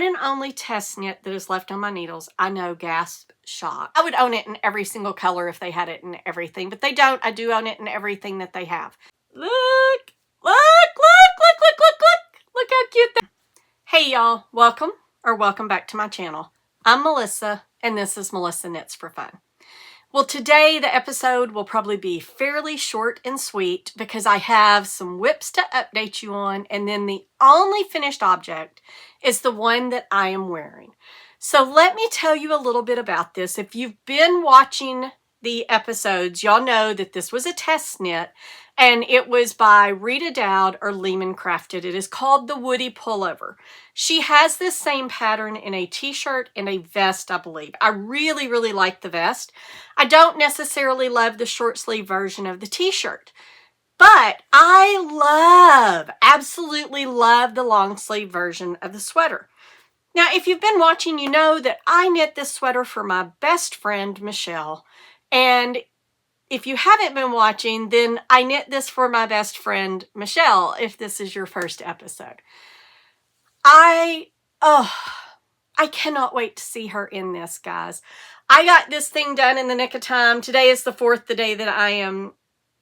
one and only test knit that is left on my needles. I know, gasp, shock. I would own it in every single color if they had it in everything, but they don't. I do own it in everything that they have. Look, look, look, look, look, look, look. Look how cute that. Hey y'all, welcome back to my channel. I'm Melissa, and this is Melissa Knits for Fun. Well, today the episode will probably be fairly short and sweet because I have some whips to update you on, and then the only finished object is the one that I am wearing. So let me tell you a little bit about this. If you've been watching the episodes, y'all know that this was a test knit, and it was by Rita Dowd or Lehman Crafted. It is called the Woody Pullover. She has this same pattern in a t-shirt and a vest, I believe. I really, really like the vest. I don't necessarily love the short sleeve version of the t-shirt, but I absolutely love the long sleeve version of the sweater. Now, if you've been watching, you know that I knit this sweater for my best friend, Michelle. And if you haven't been watching, then I knit this for my best friend, Michelle, if this is your first episode. I cannot wait to see her in this, guys. I got this thing done in the nick of time. Today is the day that I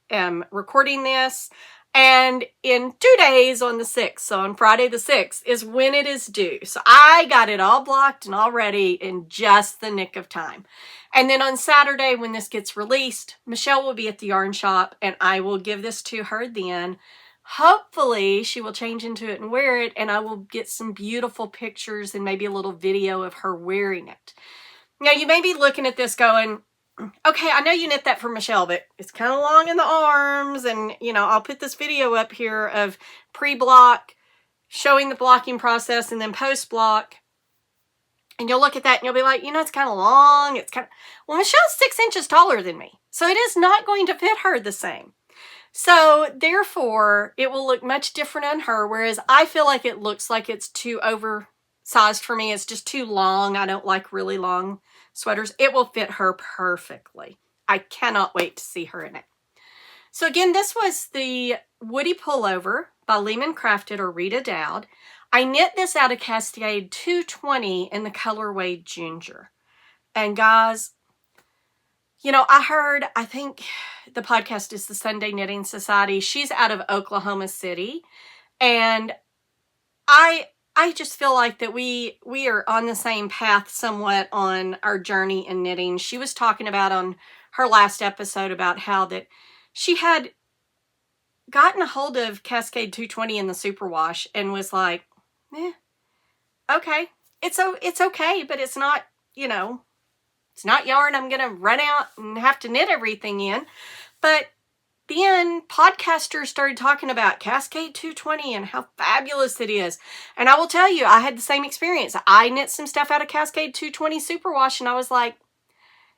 am recording this. And in 2 days on the 6th, so on Friday the 6th, is when it is due. So I got it all blocked and all ready in just the nick of time. And then on Saturday, when this gets released, Michelle will be at the yarn shop, and I will give this to her then. Hopefully, she will change into it and wear it, and I will get some beautiful pictures and maybe a little video of her wearing it. Now, you may be looking at this going, okay, I know you knit that for Michelle, but it's kind of long in the arms, and, you know, I'll put this video up here of pre-block, showing the blocking process, and then post-block. And you'll look at that and you'll be like, you know, it's kind of long. Well, Michelle's 6 inches taller than me, so it is not going to fit her the same. So therefore, it will look much different on her, whereas I feel like it looks like it's too oversized for me. It's just too long. I don't like really long sweaters. It will fit her perfectly. I cannot wait to see her in it. So again, this was the Woody Pullover by Lehman Crafted or Rita Dowd. I knit this out of Cascade 220 in the colorway Ginger. And guys, you know, I think the podcast is the Sunday Knitting Society. She's out of Oklahoma City. And I just feel like that we are on the same path somewhat on our journey in knitting. She was talking about on her last episode about how that she had gotten a hold of Cascade 220 in the superwash and was like, okay, it's okay, but it's not, you know, it's not yarn I'm going to run out and have to knit everything in. But then podcasters started talking about Cascade 220 and how fabulous it is. And I will tell you, I had the same experience. I knit some stuff out of Cascade 220 superwash, and I was like,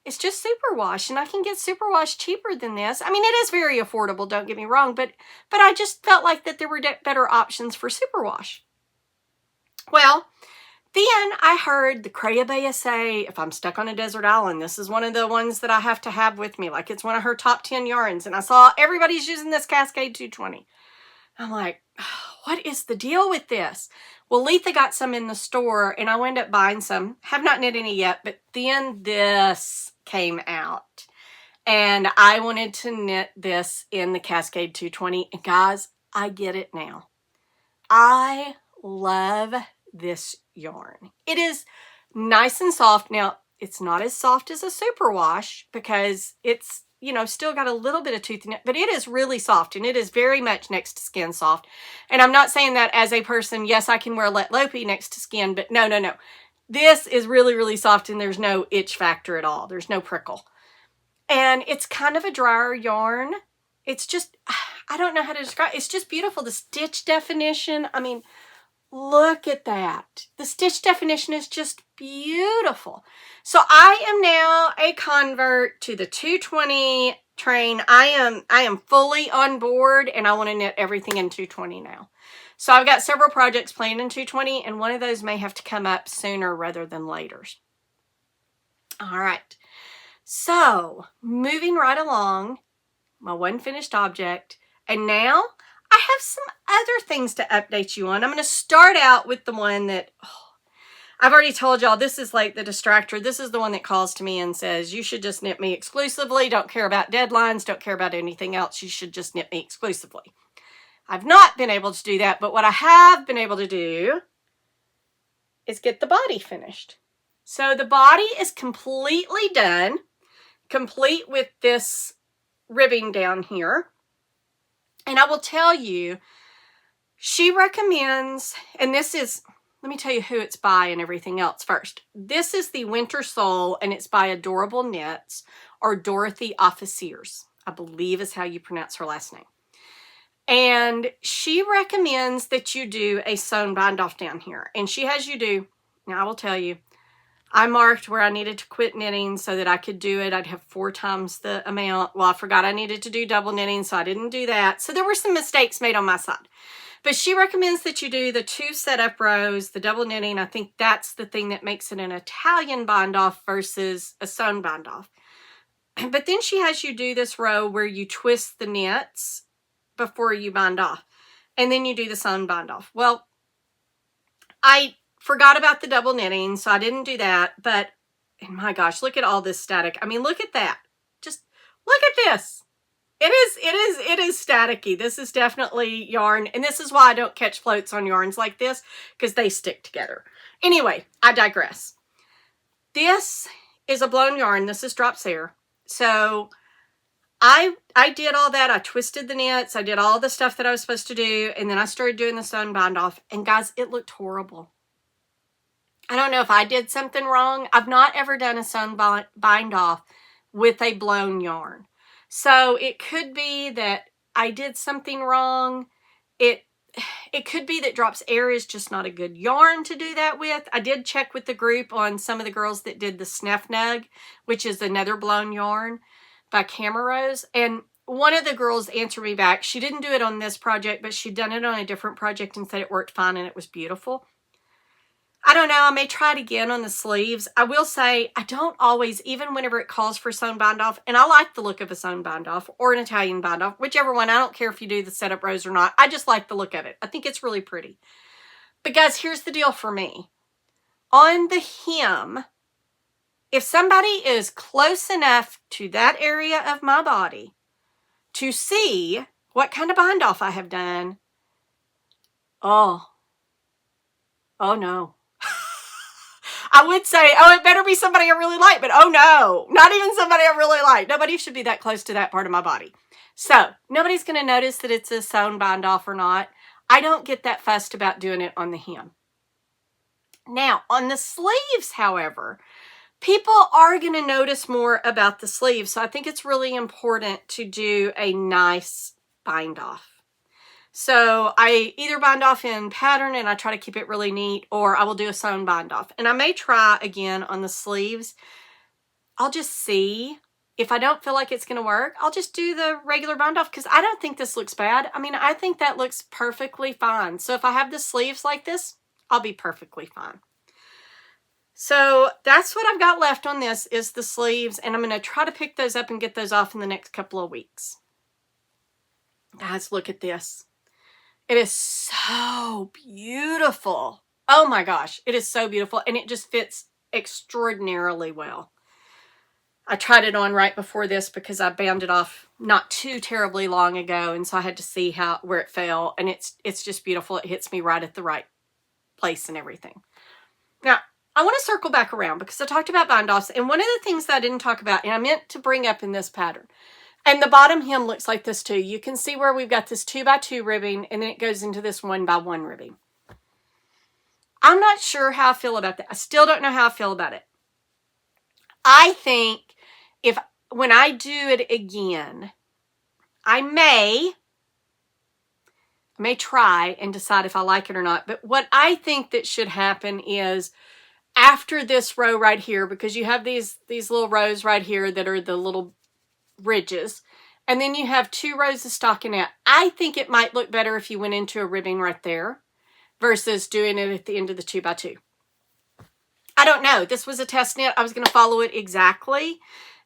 it's just superwash, and I can get superwash cheaper than this. I mean, it is very affordable, don't get me wrong, but I just felt like that there were better options for superwash. Well, then I heard the Creabea say, if I'm stuck on a desert island, this is one of the ones that I have to have with me. Like, it's one of her top 10 yarns. And I saw everybody's using this Cascade 220. I'm like, what is the deal with this? Well, Letha got some in the store, and I wound up buying some. Have not knit any yet, but then this came out. And I wanted to knit this in the Cascade 220. And guys, I get it now. I love this yarn. It is nice and soft. Now, it's not as soft as a superwash because it's, you know, still got a little bit of tooth in it, but it is really soft, and it is very much next to skin soft. And I'm not saying that as a person, yes, I can wear Let Lopey next to skin, but no. This is really, really soft, and there's no itch factor at all. There's no prickle. And it's kind of a drier yarn. It's just, I don't know how to describe it. It's just beautiful. The stitch definition, I mean, look at that. The stitch definition is just beautiful. So I am now a convert to the 220 train. I am fully on board, and I want to knit everything in 220 now. So I've got several projects planned in 220, and one of those may have to come up sooner rather than later. All right. So moving right along, my one finished object, and now I have some other things to update you on. I'm going to start out with the one that, I've already told y'all, this is like the distractor. This is the one that calls to me and says, you should just knit me exclusively. Don't care about deadlines. Don't care about anything else. You should just knit me exclusively. I've not been able to do that, but what I have been able to do is get the body finished. So the body is completely done, complete with this ribbing down here. And I will tell you, she recommends, and this is, let me tell you who it's by and everything else first. This is the Wintersoul, and it's by Adorable Knits, or Dorothy Officiers, I believe is how you pronounce her last name. And she recommends that you do a sewn bind off down here. And she has you do, now I will tell you, I marked where I needed to quit knitting so that I could do it. I'd have 4 times the amount. Well, I forgot I needed to do double knitting, so I didn't do that. So there were some mistakes made on my side. But she recommends that you do the 2 setup rows, the double knitting. I think that's the thing that makes it an Italian bind off versus a sewn bind off. But then she has you do this row where you twist the knits before you bind off. And then you do the sewn bind off. Well, I forgot about the double knitting, so I didn't do that. But, and my gosh, look at all this static. I mean, look at that. Just look at this. It is staticky. This is definitely yarn, and this is why I don't catch floats on yarns like this, because they stick together. Anyway, I digress. This is a blown yarn. This is Drops Air. So I did all that. I twisted the knits. I did all the stuff that I was supposed to do, and then I started doing the sewn bind off. And guys, it looked horrible. I don't know if I did something wrong. I've not ever done a sewn bind off with a blown yarn. So it could be that I did something wrong. It could be that Drops Air is just not a good yarn to do that with. I did check with the group on some of the girls that did the Snuff Nug, which is another blown yarn by Camerose. And one of the girls answered me back. She didn't do it on this project, but she'd done it on a different project and said it worked fine and it was beautiful. I don't know. I may try it again on the sleeves. I will say I don't always, even whenever it calls for sewn bind off, and I like the look of a sewn bind off or an Italian bind off, whichever one. I don't care if you do the setup rows or not. I just like the look of it. I think it's really pretty. But guys, here's the deal for me. On the hem, if somebody is close enough to that area of my body to see what kind of bind off I have done, oh no. I would say, oh, it better be somebody I really like, but oh no, not even somebody I really like. Nobody should be that close to that part of my body. So nobody's going to notice that it's a sewn bind off or not. I don't get that fussed about doing it on the hem. Now, on the sleeves, however, people are going to notice more about the sleeves. So I think it's really important to do a nice bind off. So I either bind off in pattern and I try to keep it really neat, or I will do a sewn bind off. And I may try again on the sleeves. I'll just see. If I don't feel like it's going to work, I'll just do the regular bind off, because I don't think this looks bad. I mean, I think that looks perfectly fine. So if I have the sleeves like this, I'll be perfectly fine. So that's what I've got left on this is the sleeves, and I'm going to try to pick those up and get those off in the next couple of weeks. Guys, look at this. It is so beautiful. Oh my gosh, it is so beautiful, and it just fits extraordinarily well. I tried it on right before this because I bound it off not too terribly long ago, and so I had to see where it fell, and it's just beautiful. It hits me right at the right place and everything. Now, I want to circle back around because I talked about bind offs, and one of the things that I didn't talk about, and I meant to bring up in this pattern, and the bottom hem looks like this too. You can see where we've got this 2x2 ribbing, and then it goes into this 1x1 ribbing. I'm not sure how I feel about that. I still don't know how I feel about it. I think when I do it again, I may try and decide if I like it or not. But what I think that should happen is after this row right here, because you have these little rows right here that are the little ridges, and then you have 2 rows of stockinette. I think it might look better if you went into a ribbing right there versus doing it at the end of the 2x2. I don't know. This was a test knit. I was going to follow it exactly,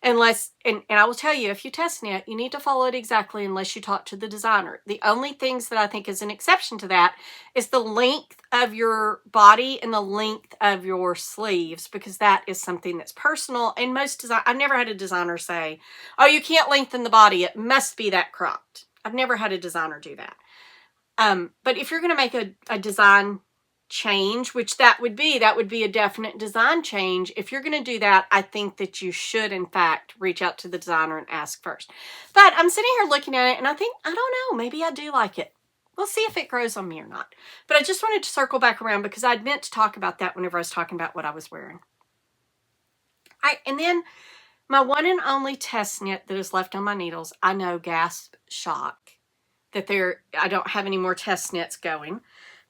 unless, and I will tell you, if you test knit, you need to follow it exactly unless you talk to the designer. The only things that I think is an exception to that is the length of your body and the length of your sleeves, because that is something that's personal. And most design, I've never had a designer say, oh, you can't lengthen the body, it must be that cropped. I've never had a designer do that. But if you're going to make a design change, which that would be a definite design change. If you're going to do that, I think that you should, in fact, reach out to the designer and ask first. But I'm sitting here looking at it and I think, I don't know, maybe I do like it. We'll see if it grows on me or not. But I just wanted to circle back around because I'd meant to talk about that whenever I was talking about what I was wearing. And then my one and only test knit that is left on my needles, I know, gasp, shock, that I don't have any more test knits going.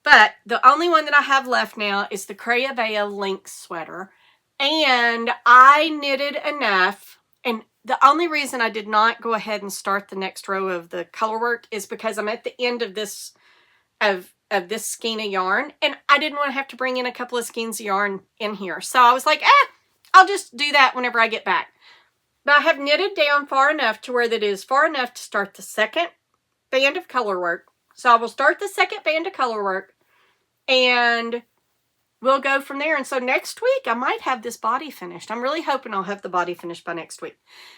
But the only one that I have left now is the Creabea lynx sweater. And I knitted enough. And the only reason I did not go ahead and start the next row of the color work is because I'm at the end of this this skein of yarn. And I didn't want to have to bring in a couple of skeins of yarn in here. So I was like, I'll just do that whenever I get back. But I have knitted down far enough to where that is far enough to start the second band of color work. So I will start the second band of color work. And we'll go from there. And so next week, I might have this body finished. I'm really hoping I'll have the body finished by next week.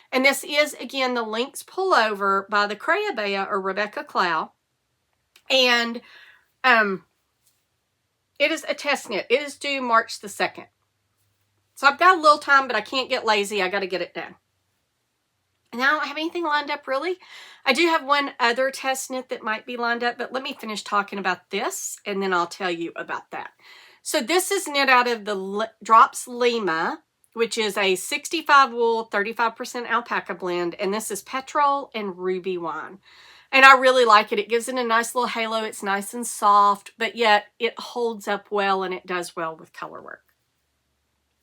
And this is, again, the Lynx Pullover by the Creabea or Rebecca Clow. And it is a test knit. It is due March the 2nd. So I've got a little time, but I can't get lazy. I got to get it done. And I don't have anything lined up, really. I do have one other test knit that might be lined up, but let me finish talking about this, and then I'll tell you about that. So this is knit out of the Drops Lima, which is a 65 wool, 35% alpaca blend, and this is Petrol and Ruby Wine. And I really like it. It gives it a nice little halo. It's nice and soft, but yet it holds up well, and it does well with color work.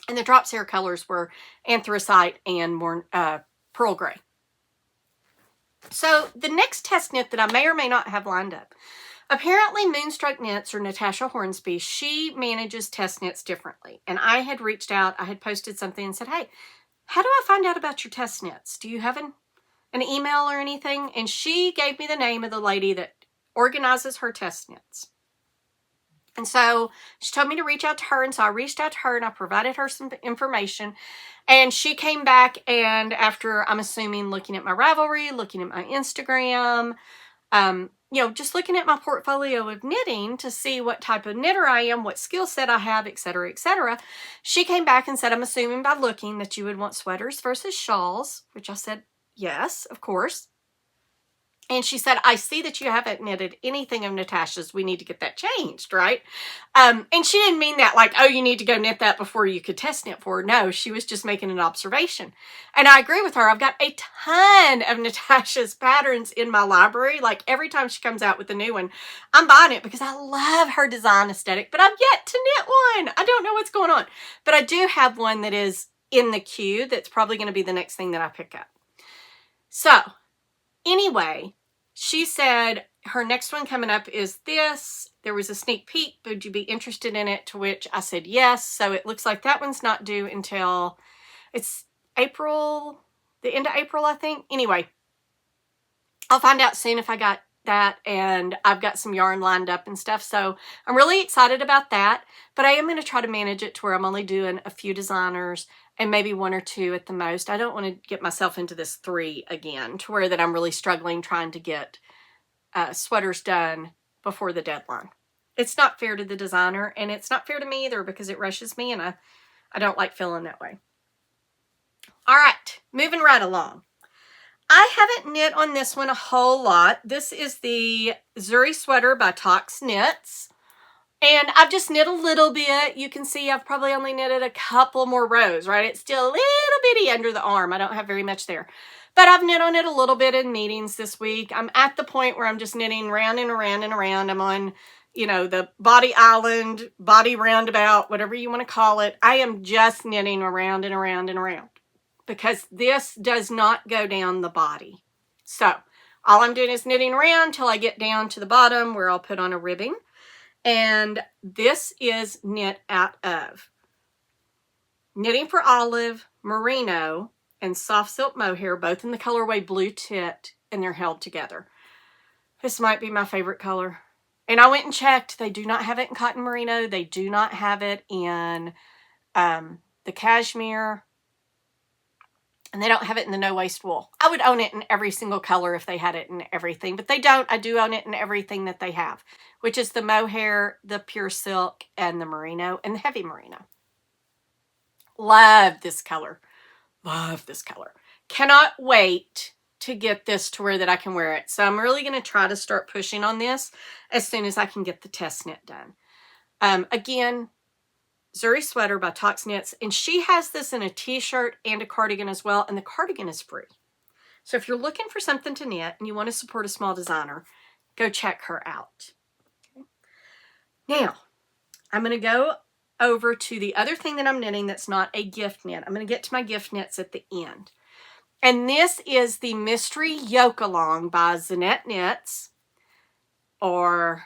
And the Drops hair colors were anthracite and more pearl gray. So the next test knit that I may or may not have lined up, apparently Moonstruck Knits or Natasha Hornsby, she manages test knits differently. And I had reached out, I had posted something and said, hey, how do I find out about your test knits? Do you have an email or anything? And she gave me the name of the lady that organizes her test knits. And so she told me to reach out to her. And so I reached out to her and I provided her some information. And she came back, and after, I'm assuming, looking at my Ravelry, looking at my Instagram, just looking at my portfolio of knitting to see what type of knitter I am, what skill set I have, etc., etc., she came back and said, I'm assuming by looking that you would want sweaters versus shawls, which I said, yes, of course. And she said, I see that you haven't knitted anything of Natasha's. We need to get that changed, right? And she didn't mean that like, oh, you need to go knit that before you could test knit for her. No, she was just making an observation. And I agree with her. I've got a ton of Natasha's patterns in my library. Like every time she comes out with a new one, I'm buying it because I love her design aesthetic. But I've yet to knit one. I don't know what's going on. But I do have one that is in the queue that's probably going to be the next thing that I pick up. So anyway, she said her next one coming up is this. There was a sneak peek. Would you be interested in it? To which I said yes. So it looks like that one's not due until it's April, the end of April, I think. Anyway, I'll find out soon if I got that, and I've got some yarn lined up and stuff. So I'm really excited about that, but I am going to try to manage it to where I'm only doing a few designers and maybe one or two at the most. I don't want to get myself into this 3 again, to where that I'm really struggling trying to get sweaters done before the deadline. It's not fair to the designer, and it's not fair to me either because it rushes me, and I don't like feeling that way. All right, moving right along. I haven't knit on this one a whole lot. This is the Zuri Sweater by ToksKnits. And I've just knit a little bit. You can see I've probably only knitted a couple more rows, right? It's still a little bitty under the arm. I don't have very much there. But I've knit on it a little bit in meetings this week. I'm at the point where I'm just knitting round and around and around. I'm on, the body island, body roundabout, whatever you want to call it. I am just knitting around and around and around because this does not go down the body. So all I'm doing is knitting around till I get down to the bottom where I'll put on a ribbing. And this is knit out of Knitting for Olive, Merino, and soft silk mohair, both in the colorway Blue Tit, and they're held together. This might be my favorite color. And I went and checked. They do not have it in cotton merino. They do not have it in the cashmere. And they don't have it in the no-waste wool. I would own it in every single color if they had it in everything. But they don't. I do own it in everything that they have, which is the mohair, the pure silk, and the merino, and the heavy merino. Love this color. Love this color. Cannot wait to get this to where that I can wear it. So I'm really going to try to start pushing on this as soon as I can get the test knit done. Again, Zuri Sweater by ToksKnits, and she has this in a t-shirt and a cardigan as well, and the cardigan is free. So if you're looking for something to knit and you want to support a small designer, go check her out. Okay. Now, I'm going to go over to the other thing that I'm knitting that's not a gift knit. I'm going to get to my gift knits at the end. And this is the Mystery Yoke Along by Zanette Knits, or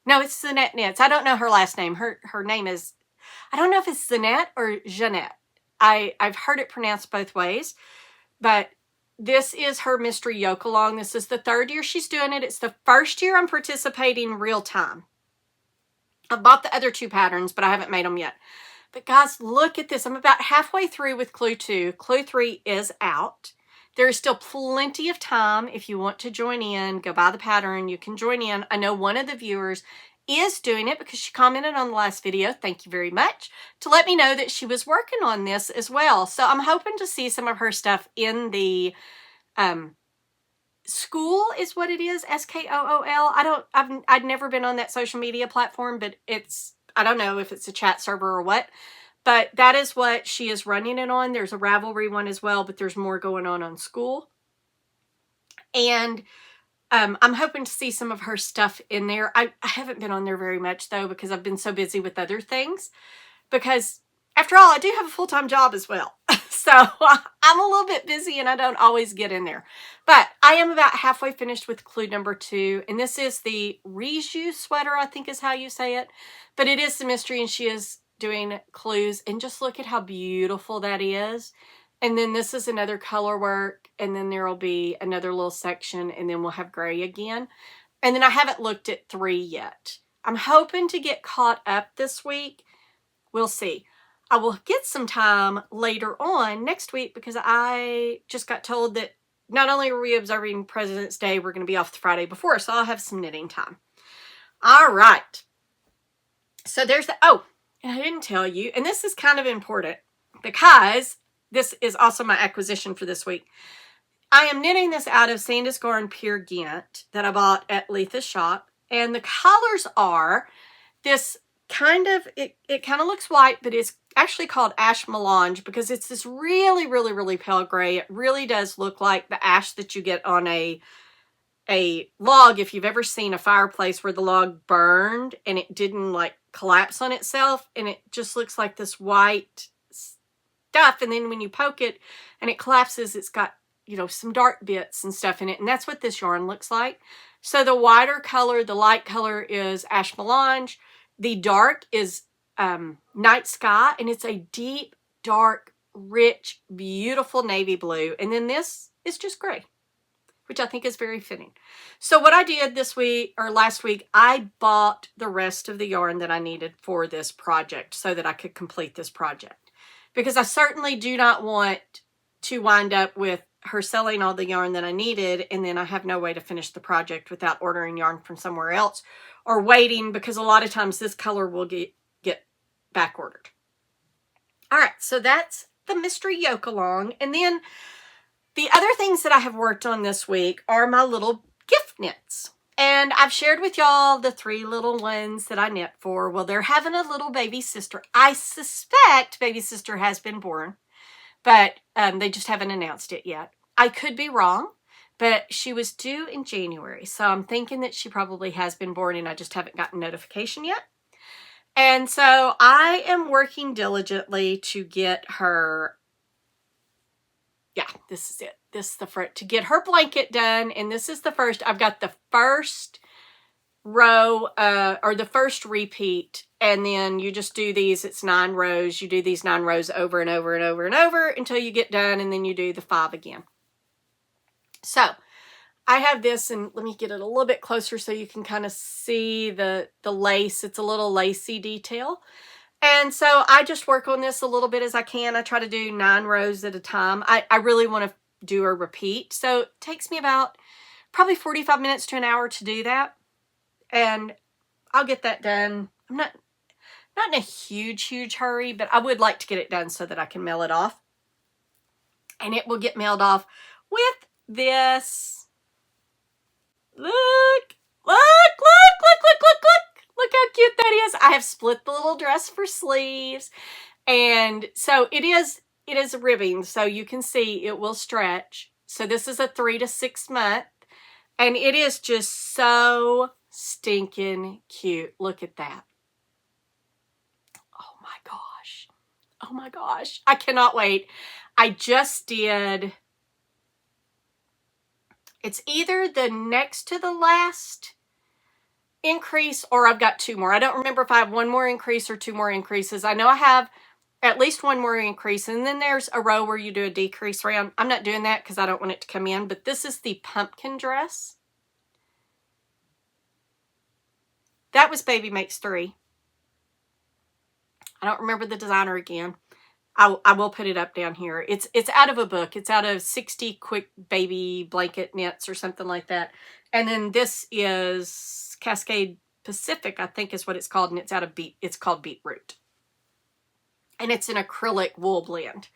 no, it's Zanette Knits. I don't know her last name. Her name is, I don't know if it's Zanette or Jeanette. I've heard it pronounced both ways, but this is her Mystery Yoke Along. This is the 3rd year she's doing it. It's the 1st year I'm participating real time. I've bought the other 2 patterns, but I haven't made them yet. But guys, look at this. I'm about halfway through with Clue 2. Clue 3 is out. There is still plenty of time. If you want to join in, go buy the pattern. You can join in. I know one of the viewers is doing it because she commented on the last video. Thank you very much. To let me know that she was working on this as well. So I'm hoping to see some of her stuff in the school is what it is. SKOOL. I've never been on that social media platform, but I don't know if it's a chat server or what, but that is what she is running it on. There's a Ravelry one as well, but there's more going on school. And I'm hoping to see some of her stuff in there. I haven't been on there very much though, because I've been so busy with other things, because after all, I do have a full-time job as well. So I'm a little bit busy and I don't always get in there. But I am about halfway finished with clue number 2. And this is the Rujuu Sweater, I think is how you say it. But it is the mystery and she is doing clues. And just look at how beautiful that is. And then this is another color work. And then there will be another little section. And then we'll have gray again. And then I haven't looked at 3 yet. I'm hoping to get caught up this week. We'll see. I will get some time later on next week because I just got told that not only are we observing President's Day, we're going to be off the Friday before, so I'll have some knitting time. All right. So there's the, oh, and I didn't tell you, and this is kind of important because this is also my acquisition for this week. I am knitting this out of Sandus Garn Pure Ghent that I bought at Letha's shop, and the colors are this kind of, it kind of looks white, but it's actually called ash melange because it's this really, really, really pale gray. It really does look like the ash that you get on a log. If you've ever seen a fireplace where the log burned and it didn't like collapse on itself, and it just looks like this white stuff. And then when you poke it and it collapses, it's got, you know, some dark bits and stuff in it. And that's what this yarn looks like. So the whiter color, the light color is ash melange. The dark is night sky, and it's a deep, dark, rich, beautiful navy blue. And then this is just gray, which I think is very fitting. So what I did this week, or last week, I bought the rest of the yarn that I needed for this project so that I could complete this project. Because I certainly do not want to wind up with her selling all the yarn that I needed, and then I have no way to finish the project without ordering yarn from somewhere else or waiting, because a lot of times this color will get back ordered. All right, so that's the mystery yoke along. And then the other things that I have worked on this week are my little gift knits. And I've shared with y'all the 3 little ones that I knit for. Well, they're having a little baby sister. I suspect baby sister has been born, but they just haven't announced it yet. I could be wrong, but she was due in January. So I'm thinking that she probably has been born and I just haven't gotten notification yet. And so I am working diligently to get her, yeah, this is it. This is the first, to get her blanket done. And this is the first, I've got the first row or the first repeat, and then you just do these. It's 9 rows. You do these 9 rows over and over and over and over until you get done, and then you do the 5 again. So I have this, and let me get it a little bit closer so you can kind of see the lace. It's a little lacy detail. And so I just work on this a little bit as I can. I try to do 9 rows at a time. I really want to do a repeat. So it takes me about probably 45 minutes to an hour to do that. And I'll get that done. I'm not in a huge hurry, but I would like to get it done so that I can mail it off. And it will get mailed off with this. Look how cute that is. I have split the little dress for sleeves. And so it is ribbing, so you can see it will stretch. So this is a 3 to 6 month, and it is just so stinking cute. Look at that. Oh my gosh. Oh my gosh. I cannot wait. I just did, it's either the next to the last increase or I've got 2 more. I don't remember if I have 1 more increase or 2 more increases. I know I have at least 1 more increase, and then there's a row where you do a decrease round. I'm not doing that because I don't want it to come in, but this is the pumpkin dress. That was Baby Makes 3. I don't remember the designer again. I will put it up down here. It's out of a book. It's out of 60 Quick Baby Blanket Knits or something like that. And then this is Cascade Pacific, I think is what it's called, and it's out of it's called Beetroot. And it's an acrylic wool blend.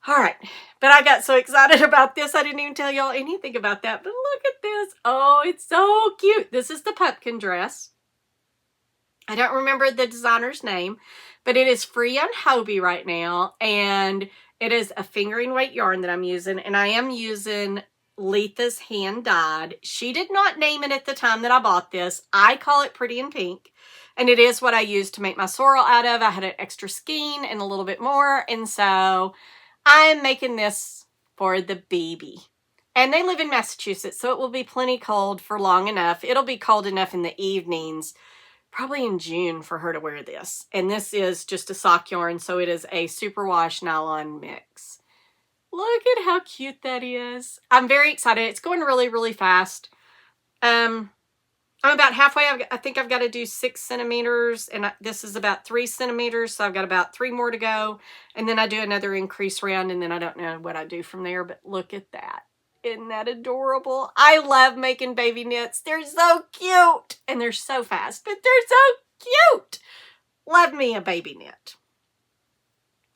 All right, but I got so excited about this, I didn't even tell y'all anything about that. But look at this. Oh, it's so cute. This is the pumpkin dress. I don't remember the designer's name, but it is free on Hobie right now, and it is a fingering weight yarn that I'm using, and I am using Letha's hand dyed. She did not name it at the time that I bought this. I call it Pretty in Pink, and it is what I used to make my sorrel out of. I had an extra skein and a little bit more, and so I'm making this for the baby. And they live in Massachusetts, so it will be plenty cold for long enough. It'll be cold enough in the evenings, probably in June, for her to wear this. And this is just a sock yarn, so it is a superwash nylon mix. Look at how cute that is. I'm very excited. It's going really fast. I'm about halfway. I think I've got to do 6 centimeters, and this is about 3 centimeters, so I've got about 3 more to go. And then I do another increase round, and then I don't know what I do from there, but look at that. Isn't that adorable? I love making baby knits. They're so cute, and they're so fast, but they're so cute. Love me a baby knit.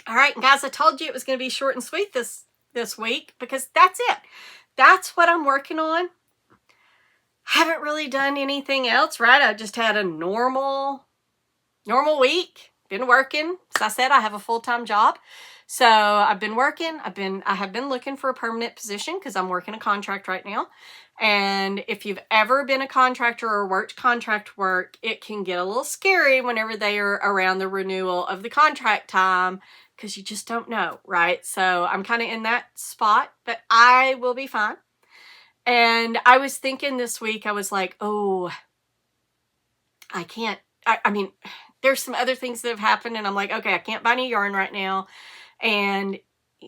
All right, guys, I told you it was going to be short and sweet this week because that's it. That's what I'm working on. Haven't really done anything else, right? I just had a normal week. Been working. As I said, I have a full-time job. So I've been working. I have been looking for a permanent position because I'm working a contract right now. And if you've ever been a contractor or worked contract work, it can get a little scary whenever they are around the renewal of the contract time because you just don't know, right? So I'm kind of in that spot, but I will be fine. And I was thinking this week, I was like, oh, I can't, I mean, there's some other things that have happened, and I'm like, okay, I can't buy any yarn right now. And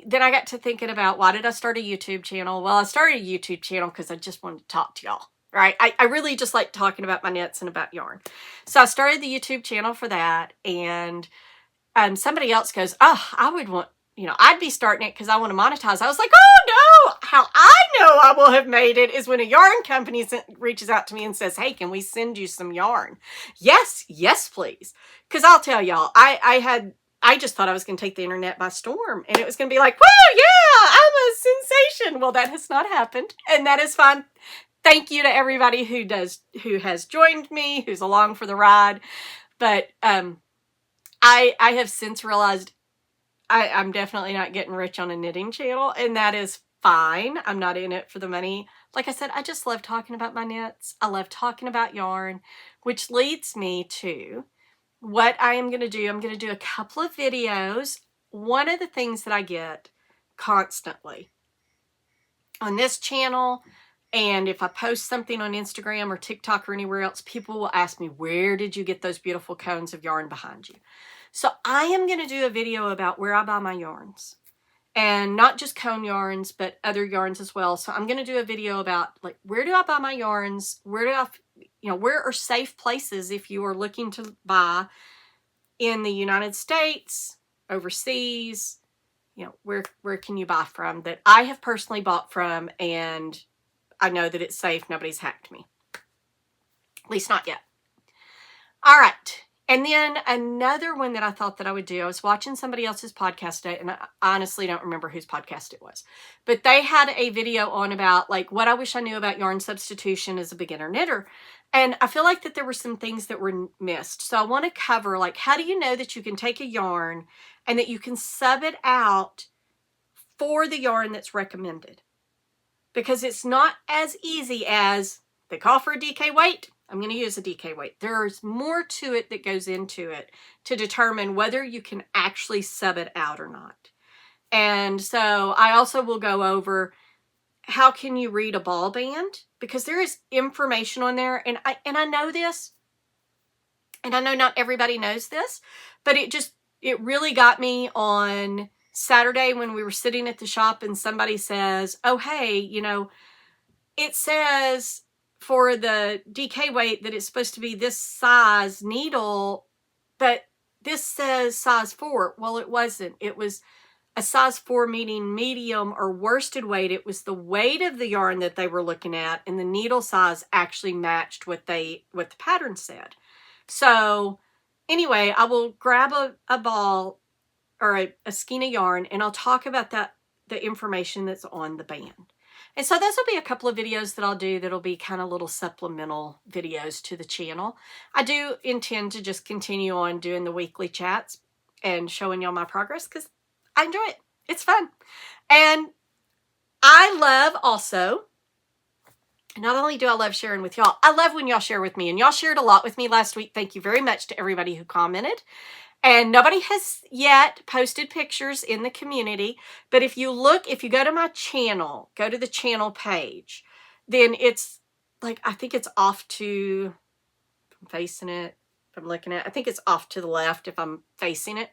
then I got to thinking about, why did I start a YouTube channel? Well, I started a YouTube channel because I just wanted to talk to y'all, right? I really just like talking about my knits and about yarn. So I started the YouTube channel for that, and somebody else goes, oh, I would want, I'd be starting it because I want to monetize. I was like, oh no, how I know I will have made it is when a yarn company reaches out to me and says, hey, can we send you some yarn? Yes, please. Because I'll tell y'all, I just thought I was going to take the internet by storm, and it was going to be like, whoa, yeah, I'm a sensation. Well, that has not happened, and that is fine. Thank you to everybody who has joined me, who's along for the ride. But I have since realized I'm definitely not getting rich on a knitting channel, and that is fine. I'm not in it for the money. Like I said, I just love talking about my knits. I love talking about yarn, which leads me to what I am going to do. I'm going to do a couple of videos. One of the things that I get constantly on this channel, And if I post something on Instagram or TikTok or anywhere else, people will ask me, where did you get those beautiful cones of yarn behind you? So I am going to do a video about where I buy my yarns. And not just cone yarns, but other yarns as well. So I'm going to do a video about, like, where do I buy my yarns? Where do I, where are safe places if you are looking to buy in the United States, overseas, where can you buy from that I have personally bought from and I know that it's safe. Nobody's hacked me. At least not yet. All right. And then another one that I thought that I would do, I was watching somebody else's podcast today, and I honestly don't remember whose podcast it was, but they had a video on about, like, what I wish I knew about yarn substitution as a beginner knitter. And I feel like that there were some things that were missed. So I want to cover, like, how do you know that you can take a yarn and that you can sub it out for the yarn that's recommended? Because it's not as easy as they call for a DK weight. I'm going to use a DK weight. There's more to it that goes into it to determine whether you can actually sub it out or not. And so I also will go over how can you read a ball band, because there is information on there. And I know this, and I know not everybody knows this, but it really got me on Saturday when we were sitting at the shop and somebody says, oh, hey, it says for the DK weight that it's supposed to be this size needle, but this says size 4. Well, it wasn't. It was a size 4, meaning medium or worsted weight. It was the weight of the yarn that they were looking at, and the needle size actually matched what the pattern said. So anyway, I will grab a ball or a skein of yarn, and I'll talk about the information that's on the band. And so those will be a couple of videos that I'll do that'll be kind of little supplemental videos to the channel. I do intend to just continue on doing the weekly chats and showing y'all my progress because I enjoy it. It's fun. And I love also, not only do I love sharing with y'all, I love when y'all share with me. And y'all shared a lot with me last week. Thank you very much to everybody who commented. And nobody has yet posted pictures in the community. But if you go to my channel, go to the channel page, then it's like, I think it's off to, if I'm facing it, if I'm looking at, I think it's off to the left if I'm facing it.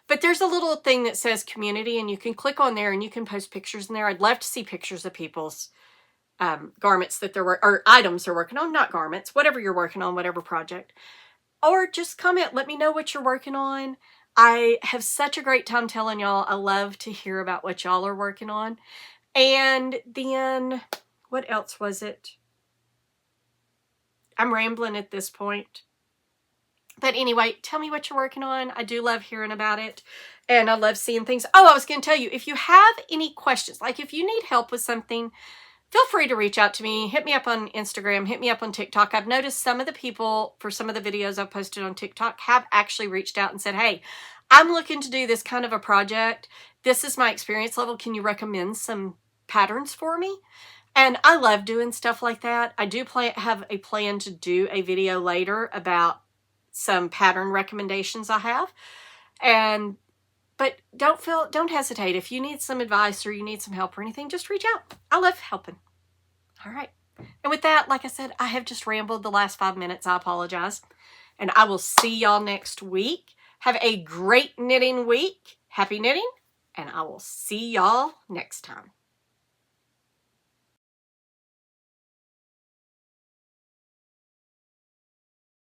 But there's a little thing that says community, and you can click on there and you can post pictures in there. I'd love to see pictures of people's garments that or items they're working on, not garments, whatever you're working on, whatever project. Or just comment, let me know what you're working on. I have such a great time telling y'all. I love to hear about what y'all are working on. And then, what else was it? I'm rambling at this point. But anyway, tell me what you're working on. I do love hearing about it. And I love seeing things. Oh, I was going to tell you, if you have any questions, like if you need help with something, feel free to reach out to me. Hit me up on Instagram. Hit me up on TikTok. I've noticed some of the people for some of the videos I've posted on TikTok have actually reached out and said, hey, I'm looking to do this kind of a project. This is my experience level. Can you recommend some patterns for me? And I love doing stuff like that. I do have a plan to do a video later about some pattern recommendations I have. But don't hesitate. If you need some advice or you need some help or anything, just reach out. I love helping. All right. And with that, like I said, I have just rambled the last 5 minutes. I apologize. And I will see y'all next week. Have a great knitting week. Happy knitting. And I will see y'all next time.